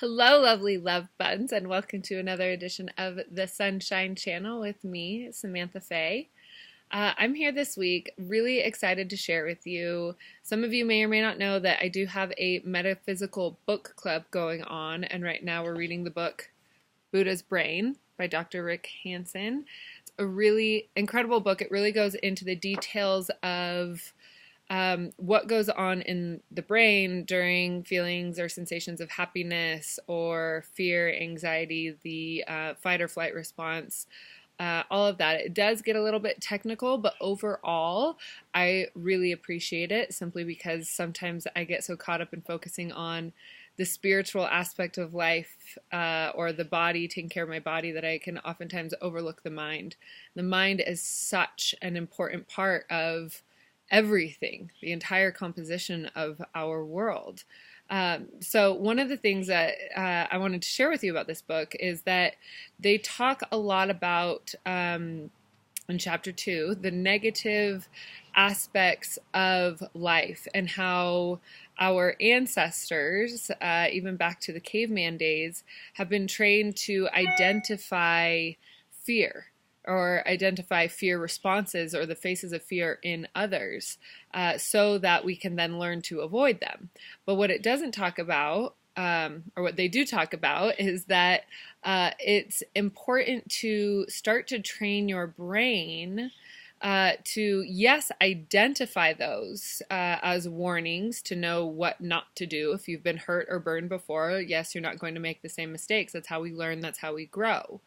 Hello, lovely love buns, and welcome to another edition of the Sunshine Channel with me, Samantha Faye. I'm here this week, really excited to share with you. Some of you may or may not know that I do have a metaphysical book club going on, and right now we're reading the book Buddha's Brain by Dr. Rick Hanson. It's a really incredible book. It really goes into the details of what goes on in the brain during feelings or sensations of happiness or fear, anxiety, the fight or flight response, all of that. It does get a little bit technical, but overall, I really appreciate it simply because sometimes I get so caught up in focusing on the spiritual aspect of life or the body, taking care of my body, that I can oftentimes overlook the mind. The mind is such an important part of everything, the entire composition of our world. So one of the things that I wanted to share with you about this book is that they talk a lot about, in chapter 2, the negative aspects of life and how our ancestors, even back to the caveman days, have been trained to identify fear or identify fear responses or the faces of fear in others so that we can then learn to avoid them. But what it doesn't talk about, or what they do talk about, is that it's important to start to train your brain to, yes, identify those as warnings to know what not to do. If you've been hurt or burned before, yes, you're not going to make the same mistakes. That's how we learn. That's how we grow.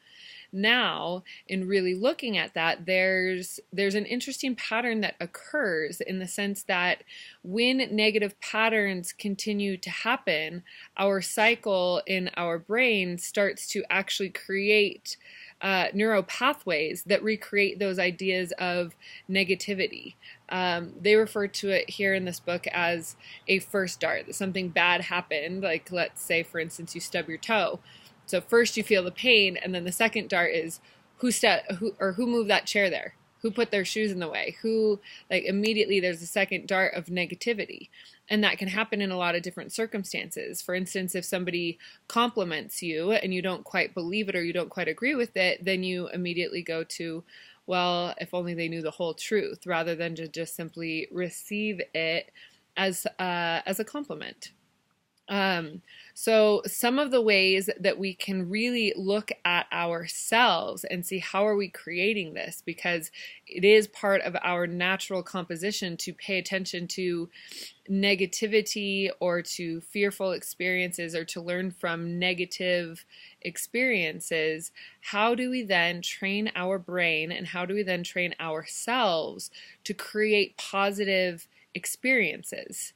Now, in really looking at that, there's an interesting pattern that occurs in the sense that when negative patterns continue to happen, our cycle in our brain starts to actually create neural pathways that recreate those ideas of negativity. They refer to it here in this book as a first dart. Something bad happened, like let's say, for instance, you stub your toe. So first you feel the pain, and then the second dart is who moved that chair there? Who put their shoes in the way? Immediately there's a second dart of negativity. And that can happen in a lot of different circumstances. For instance, if somebody compliments you and you don't quite believe it or you don't quite agree with it, then you immediately go to, well, if only they knew the whole truth, rather than to just simply receive it as a compliment. So some of the ways that we can really look at ourselves and see how are we creating this, because it is part of our natural composition to pay attention to negativity or to fearful experiences or to learn from negative experiences. How do we then train our brain and how do we then train ourselves to create positive experiences?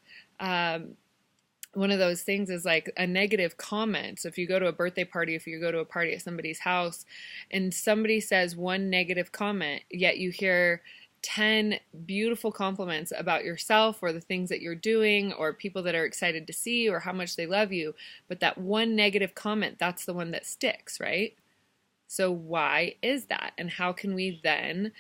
One of those things is like a negative comment. So if you go to a birthday party, if you go to a party at somebody's house and somebody says one negative comment, yet you hear 10 beautiful compliments about yourself or the things that you're doing or people that are excited to see you or how much they love you, but that one negative comment, that's the one that sticks, right? So why is that? And how can we then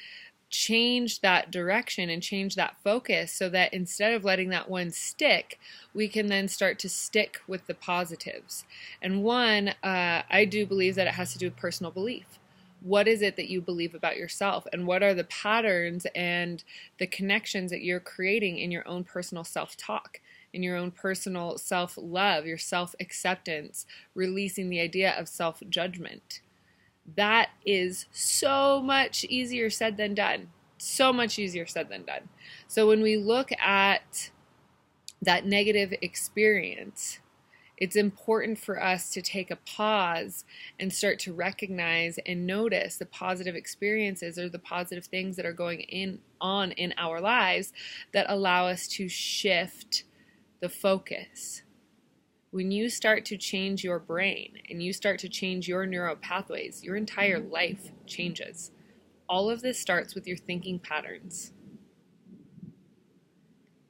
change that direction and change that focus so that instead of letting that one stick, we can then start to stick with the positives? And one, I do believe that it has to do with personal belief. What is it that you believe about yourself? And what are the patterns and the connections that you're creating in your own personal self-talk, in your own personal self-love, your self-acceptance, releasing the idea of self-judgment? That is so much easier said than done. So much easier said than done. So when we look at that negative experience, it's important for us to take a pause and start to recognize and notice the positive experiences or the positive things that are going on in our lives that allow us to shift the focus. When you start to change your brain and you start to change your neural pathways, your entire life changes. All of this starts with your thinking patterns.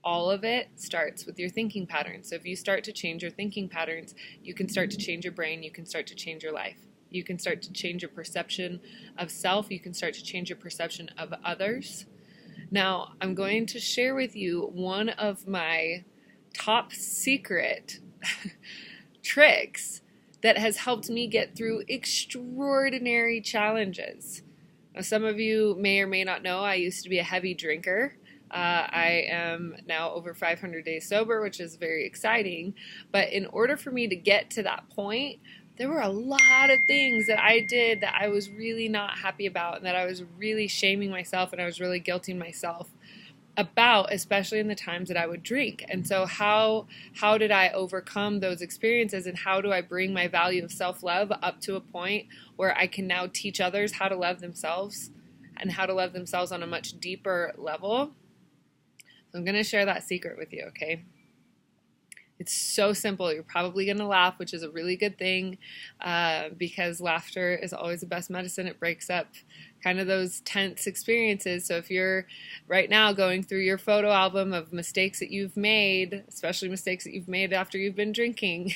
All of it starts with your thinking patterns. So if you start to change your thinking patterns, you can start to change your brain, you can start to change your life. You can start to change your perception of self, you can start to change your perception of others. Now, I'm going to share with you one of my top secret tricks that has helped me get through extraordinary challenges. Now, some of you may or may not know I used to be a heavy drinker. I am now over 500 days sober, which is very exciting. But in order for me to get to that point, there were a lot of things that I did that I was really not happy about, and that I was really shaming myself, and I was really guilting myself about, especially in the times that I would drink. And so how did I overcome those experiences, and how do I bring my value of self-love up to a point where I can now teach others how to love themselves, and how to love themselves on a much deeper level? So I'm going to share that secret with you, okay? It's so simple. You're probably going to laugh, which is a really good thing, because laughter is always the best medicine. It breaks up kind of those tense experiences. So if you're right now going through your photo album of mistakes that you've made, especially mistakes that you've made after you've been drinking,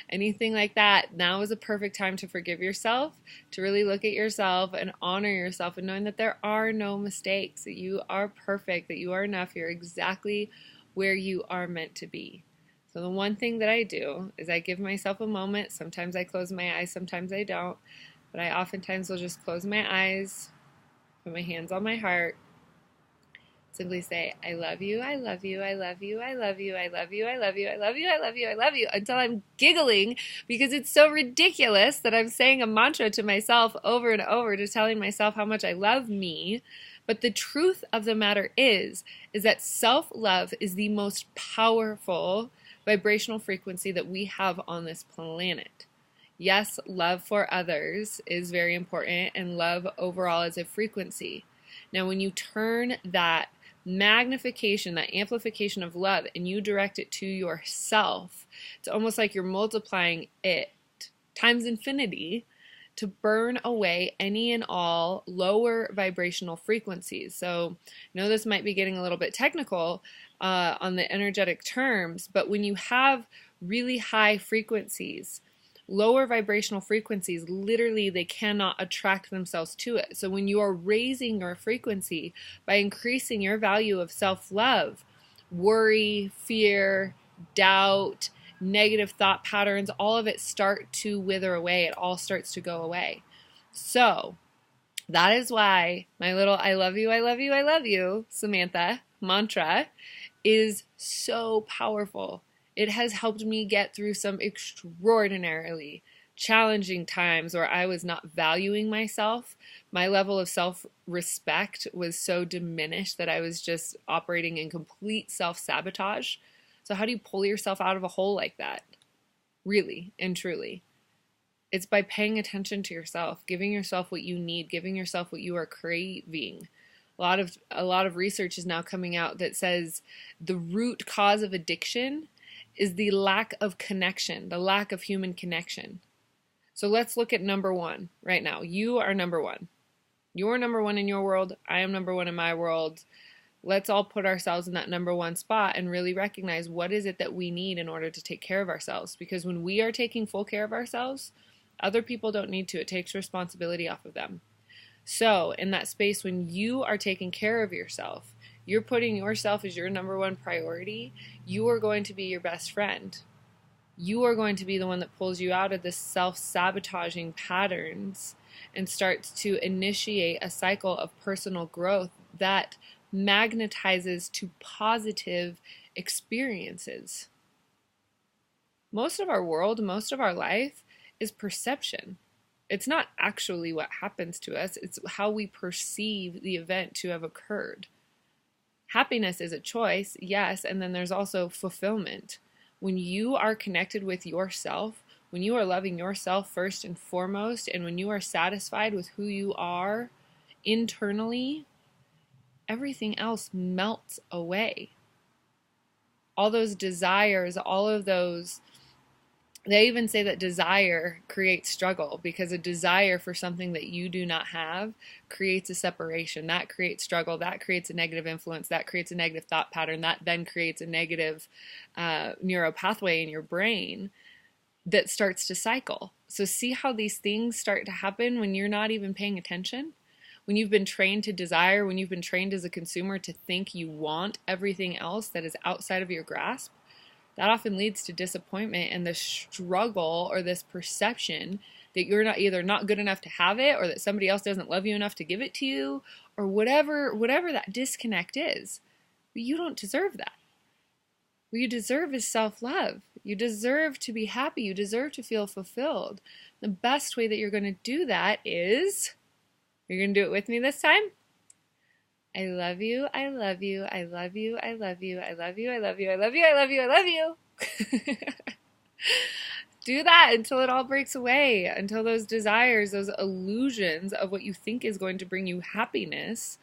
anything like that, now is a perfect time to forgive yourself, to really look at yourself and honor yourself, and knowing that there are no mistakes, that you are perfect, that you are enough, you're exactly where you are meant to be. So the one thing that I do is I give myself a moment. Sometimes I close my eyes, sometimes I don't. But I oftentimes will just close my eyes, put my hands on my heart, simply say, I love you, I love you, I love you, I love you, I love you, I love you, I love you, I love you, I love you, until I'm giggling because it's so ridiculous that I'm saying a mantra to myself over and over, just telling myself how much I love me. But the truth of the matter is that self-love is the most powerful vibrational frequency that we have on this planet. Yes, love for others is very important, and love overall is a frequency. Now, when you turn that magnification, that amplification of love, and you direct it to yourself, it's almost like you're multiplying it times infinity to burn away any and all lower vibrational frequencies. So I know this might be getting a little bit technical on the energetic terms, but when you have really high frequencies, lower vibrational frequencies, literally they cannot attract themselves to it. So when you are raising your frequency by increasing your value of self-love, worry, fear, doubt, negative thought patterns, all of it start to wither away. It all starts to go away. So that is why my little I love you, I love you, I love you, Samantha mantra is so powerful. It has helped me get through some extraordinarily challenging times where I was not valuing myself. My level of self-respect was so diminished that I was just operating in complete self-sabotage. So how do you pull yourself out of a hole like that? Really and truly. It's by paying attention to yourself, giving yourself what you need, giving yourself what you are craving. A lot of research is now coming out that says the root cause of addiction is the lack of connection, the lack of human connection. So let's look at number one right now. You are number one. You're number one in your world. I am number one in my world. Let's all put ourselves in that number one spot and really recognize what is it that we need in order to take care of ourselves. Because when we are taking full care of ourselves, other people don't need to. It takes responsibility off of them. So in that space, when you are taking care of yourself, you're putting yourself as your number one priority, you are going to be your best friend. You are going to be the one that pulls you out of this self-sabotaging patterns and starts to initiate a cycle of personal growth that magnetizes to positive experiences. Most of our world, most of our life is perception. It's not actually what happens to us. It's how we perceive the event to have occurred. Happiness is a choice, yes, and then there's also fulfillment. When you are connected with yourself, when you are loving yourself first and foremost, and when you are satisfied with who you are internally, everything else melts away. All those desires, all of those, they even say that desire creates struggle, because a desire for something that you do not have creates a separation. That creates struggle. That creates a negative influence. That creates a negative thought pattern. That then creates a negative neural pathway in your brain that starts to cycle. So see how these things start to happen when you're not even paying attention? When you've been trained to desire, when you've been trained as a consumer to think you want everything else that is outside of your grasp. that often leads to disappointment and the struggle or this perception that you're not either not good enough to have it, or that somebody else doesn't love you enough to give it to you, or whatever that disconnect is. But you don't deserve that. What you deserve is self-love. You deserve to be happy. You deserve to feel fulfilled. The best way that you're going to do that is, you're going to do it with me this time? I love you, I love you, I love you, I love you, I love you, I love you, I love you, I love you, I love you. Do that until it all breaks away, until those desires, those illusions of what you think is going to bring you happiness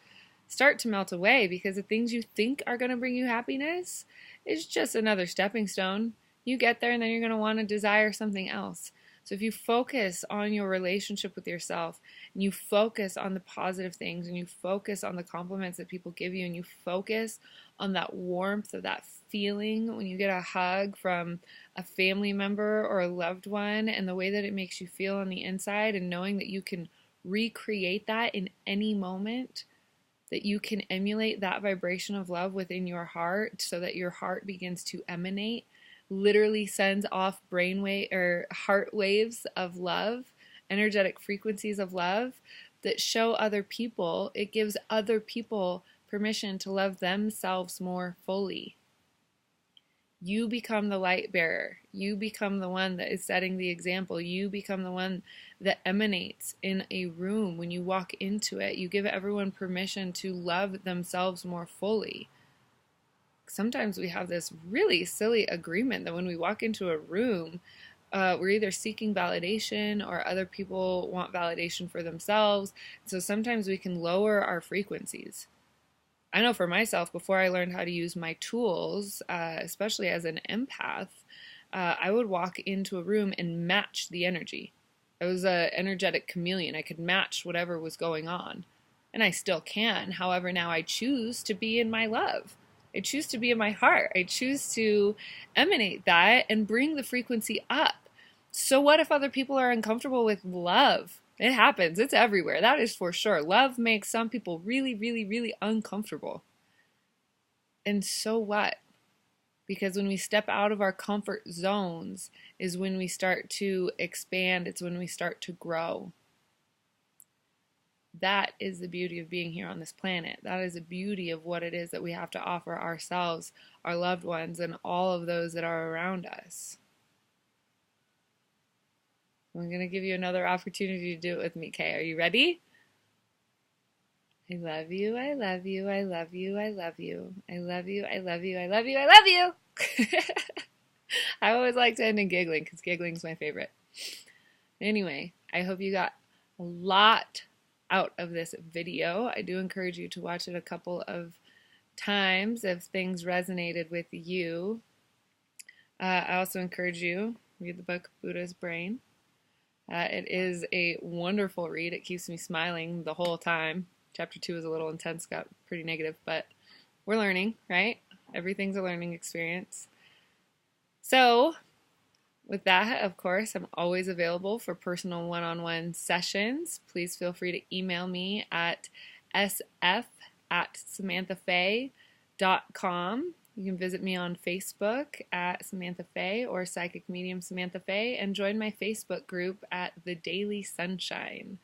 start to melt away, because the things you think are going to bring you happiness is just another stepping stone. You get there and then you're going to want to desire something else. So if you focus on your relationship with yourself, and you focus on the positive things, and you focus on the compliments that people give you, and you focus on that warmth of that feeling when you get a hug from a family member or a loved one, and the way that it makes you feel on the inside, and knowing that you can recreate that in any moment, that you can emulate that vibration of love within your heart, so that your heart begins to emanate, literally sends off brainwave or heart waves of love, energetic frequencies of love that show other people. It gives other people permission to love themselves more fully. You become the light bearer. You become the one that is setting the example. You become the one that emanates in a room. When you walk into it, you give everyone permission to love themselves more fully. Sometimes we have this really silly agreement that when we walk into a room, we're either seeking validation or other people want validation for themselves. So sometimes we can lower our frequencies. I know for myself, before I learned how to use my tools, especially as an empath, I would walk into a room and match the energy. I was an energetic chameleon. I could match whatever was going on. And I still can. However, now I choose to be in my love. I choose to be in my heart. I choose to emanate that and bring the frequency up. So what if other people are uncomfortable with love? It happens. It's everywhere. That is for sure. Love makes some people really, really, really uncomfortable. And so what? Because when we step out of our comfort zones is when we start to expand. It's when we start to grow. That is the beauty of being here on this planet. That is the beauty of what it is that we have to offer ourselves, our loved ones, and all of those that are around us. I'm going to give you another opportunity to do it with me, Kay. Are you ready? I love you, I love you, I love you, I love you. I love you, I love you, I love you, I love you. I always like to end in giggling because giggling is my favorite. Anyway, I hope you got a lot out of this video. I do encourage you to watch it a couple of times if things resonated with you. I also encourage you to read the book Buddha's Brain. It is a wonderful read. It keeps me smiling the whole time. Chapter 2 is a little intense, got pretty negative, but we're learning, right? Everything's a learning experience. So, with that, of course, I'm always available for personal one-on-one sessions. Please feel free to email me at sf@samanthafay.com. You can visit me on Facebook at Samantha Fay or Psychic Medium Samantha Fay, and join my Facebook group at The Daily Sunshine.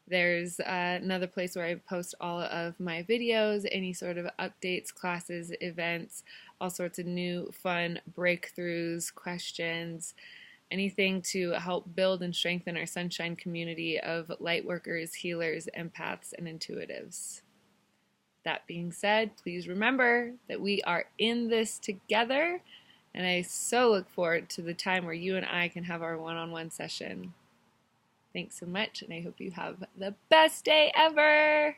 There's another place where I post all of my videos, any sort of updates, classes, events, all sorts of new fun breakthroughs, questions, anything to help build and strengthen our sunshine community of light workers, healers, empaths, and intuitives. That being said, please remember that we are in this together, and I so look forward to the time where you and I can have our one-on-one session. Thanks so much, and I hope you have the best day ever!